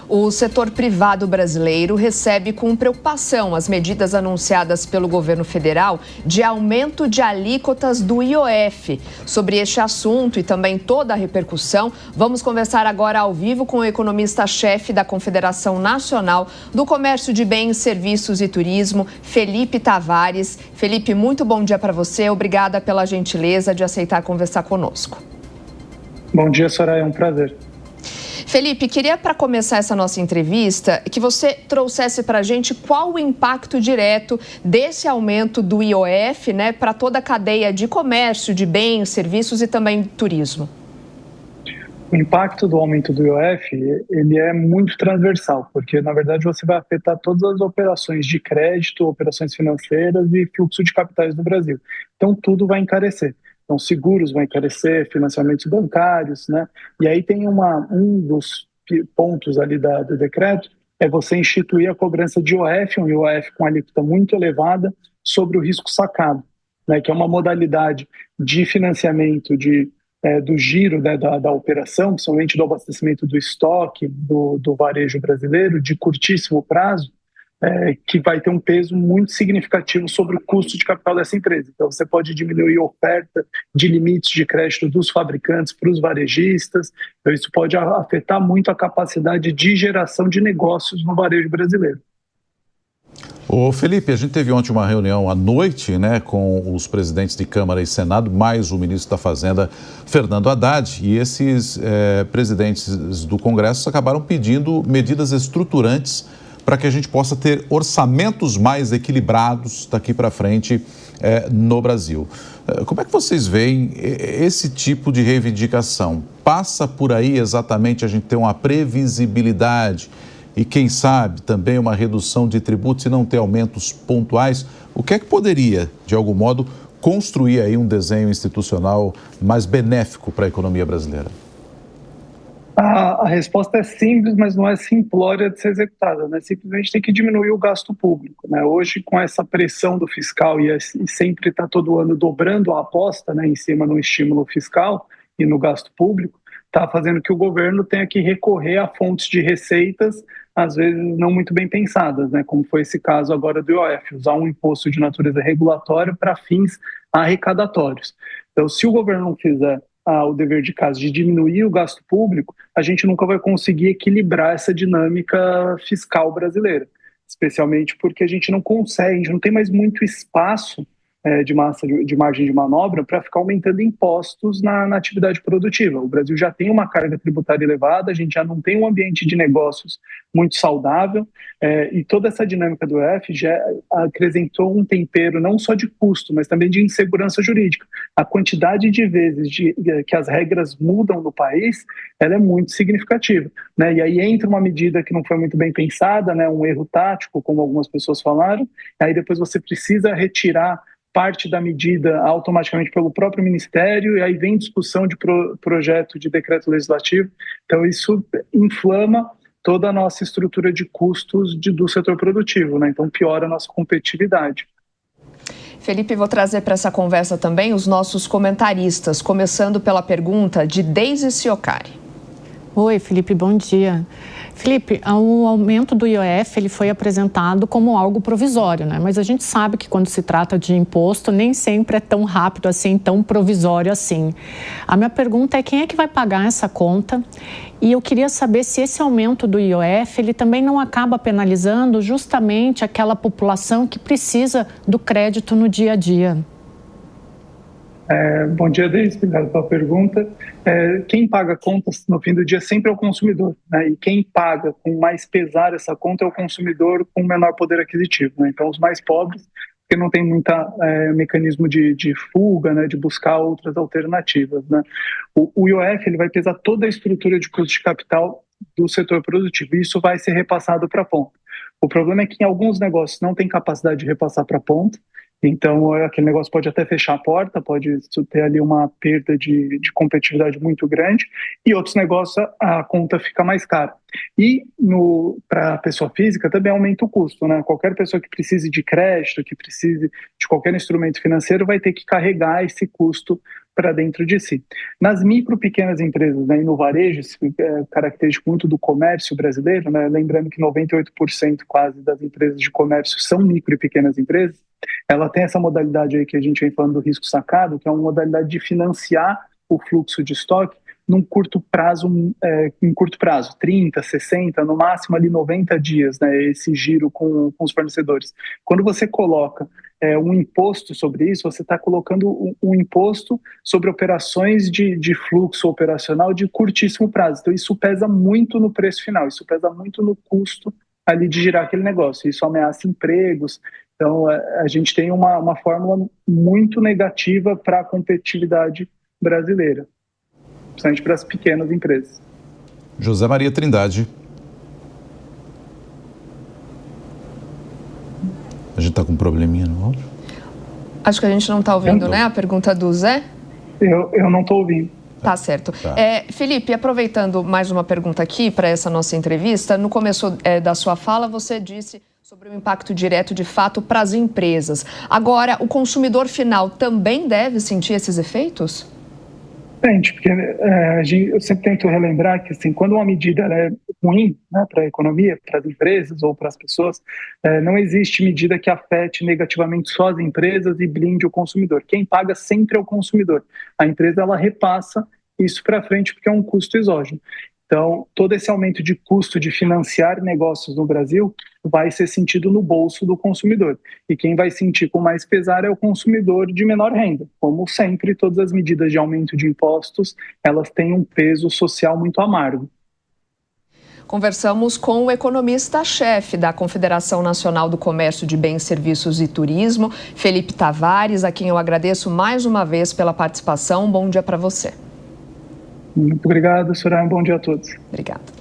O setor privado brasileiro recebe com preocupação as medidas anunciadas pelo governo federal de aumento de alíquotas do IOF. Sobre este assunto e também toda a repercussão, vamos conversar agora ao vivo com o economista-chefe da Confederação Nacional do Comércio de Bens, Serviços e Turismo, Felipe Tavares. Felipe, muito bom dia para você. Obrigada pela gentileza de aceitar conversar conosco. Bom dia, Soraya. É um prazer. Felipe, queria, para começar essa nossa entrevista, que você trouxesse para a gente qual o impacto direto desse aumento do IOF, para toda a cadeia de comércio, de bens, serviços e também turismo. O impacto do aumento do IOF, ele é muito transversal, porque, na verdade, você vai afetar todas as operações de crédito, operações financeiras e fluxo de capitais no Brasil. Então, tudo vai encarecer. Então, seguros vão encarecer, financiamentos bancários, E aí tem um dos pontos ali do decreto, é você instituir a cobrança de IOF, um IOF com alíquota muito elevada, sobre o risco sacado, que é uma modalidade de financiamento do giro da operação, principalmente do abastecimento do estoque do varejo brasileiro, de curtíssimo prazo, que vai ter um peso muito significativo sobre o custo de capital dessa empresa. Então, você pode diminuir a oferta de limites de crédito dos fabricantes para os varejistas. Então, isso pode afetar muito a capacidade de geração de negócios no varejo brasileiro. Ô Felipe, a gente teve ontem uma reunião à noite, com os presidentes de Câmara e Senado, mais o ministro da Fazenda, Fernando Haddad, e esses presidentes do Congresso acabaram pedindo medidas estruturantes para que a gente possa ter orçamentos mais equilibrados daqui para frente no Brasil. Como é que vocês veem esse tipo de reivindicação? Passa por aí exatamente a gente ter uma previsibilidade e, quem sabe, também uma redução de tributos e não ter aumentos pontuais? O que é que poderia, de algum modo, construir aí um desenho institucional mais benéfico para a economia brasileira? A resposta é simples, mas não é simplória de ser executada, Simplesmente tem que diminuir o gasto público, Hoje, com essa pressão do fiscal e sempre está todo ano dobrando a aposta, em cima no estímulo fiscal e no gasto público, está fazendo que o governo tenha que recorrer a fontes de receitas, às vezes não muito bem pensadas, como foi esse caso agora do IOF, usar um imposto de natureza regulatória para fins arrecadatórios. Então, se o governo não fizer o dever de casa de diminuir o gasto público, a gente nunca vai conseguir equilibrar essa dinâmica fiscal brasileira, especialmente porque a gente não consegue, a gente não tem mais muito espaço de margem de manobra para ficar aumentando impostos na atividade produtiva. O Brasil já tem uma carga tributária elevada, a gente já não tem um ambiente de negócios muito saudável, e toda essa dinâmica do IOF já acrescentou um tempero não só de custo, mas também de insegurança jurídica. A quantidade de vezes que as regras mudam no país, ela é muito significativa, E aí entra uma medida que não foi muito bem pensada, um erro tático, como algumas pessoas falaram, aí depois você precisa retirar parte da medida automaticamente pelo próprio Ministério, e aí vem discussão de projeto de decreto legislativo. Então, isso inflama toda a nossa estrutura de custos do setor produtivo, Então, piora a nossa competitividade. Felipe, vou trazer para essa conversa também os nossos comentaristas, começando pela pergunta de Deise Ciocari. Oi, Felipe, bom dia. Felipe, o aumento do IOF ele foi apresentado como algo provisório, Mas a gente sabe que quando se trata de imposto, nem sempre é tão rápido assim, tão provisório assim. A minha pergunta é quem é que vai pagar essa conta? E eu queria saber se esse aumento do IOF ele também não acaba penalizando justamente aquela população que precisa do crédito no dia a dia. Bom dia, Deise, obrigado pela pergunta. Quem paga contas no fim do dia sempre é o consumidor, E quem paga com mais pesar essa conta é o consumidor com menor poder aquisitivo, Então, os mais pobres, porque não tem muita mecanismo de fuga, de buscar outras alternativas, O IOF ele vai pesar toda a estrutura de custo de capital do setor produtivo, e isso vai ser repassado para a ponta. O problema é que em alguns negócios não tem capacidade de repassar para a ponta, então aquele negócio pode até fechar a porta, pode ter ali uma perda de competitividade muito grande, e outros negócios a conta fica mais cara. E para a pessoa física também aumenta o custo, né? Qualquer pessoa que precise de crédito, que precise de qualquer instrumento financeiro, vai ter que carregar esse custo para dentro de si. Nas micro, pequenas empresas, né, e no varejo, isso é característico muito do comércio brasileiro, né? Lembrando que 98% quase das empresas de comércio são micro e pequenas empresas, ela tem essa modalidade aí que a gente vem falando do risco sacado, que é uma modalidade de financiar o fluxo de estoque num curto prazo, em curto prazo, 30, 60, no máximo ali 90 dias, né, esse giro com os fornecedores. Quando você coloca um imposto sobre isso, você está colocando um imposto sobre operações de fluxo operacional de curtíssimo prazo. Então isso pesa muito no preço final, isso pesa muito no custo ali de girar aquele negócio, isso ameaça empregos. Então a gente tem uma fórmula muito negativa para a competitividade brasileira, principalmente para as pequenas empresas. José Maria Trindade. A gente está com um probleminha no áudio? Acho que a gente não está ouvindo, né? A pergunta do Zé? Eu não estou ouvindo. Tá certo. Felipe, aproveitando mais uma pergunta aqui para essa nossa entrevista, no começo da sua fala você disse sobre o impacto direto de fato para as empresas. Agora, o consumidor final também deve sentir esses efeitos? Porque eu sempre tento relembrar que assim, quando uma medida é ruim, né, para a economia, para as empresas ou para as pessoas, não existe medida que afete negativamente só as empresas e blinde o consumidor. Quem paga sempre é o consumidor. A empresa ela repassa isso para frente porque é um custo exógeno. Então, todo esse aumento de custo de financiar negócios no Brasil vai ser sentido no bolso do consumidor. E quem vai sentir com mais pesar é o consumidor de menor renda. Como sempre, todas as medidas de aumento de impostos, elas têm um peso social muito amargo. Conversamos com o economista-chefe da Confederação Nacional do Comércio de Bens, Serviços e Turismo, Felipe Tavares, a quem eu agradeço mais uma vez pela participação. Bom dia para você. Muito obrigado, Soraya. Um bom dia a todos. Obrigada.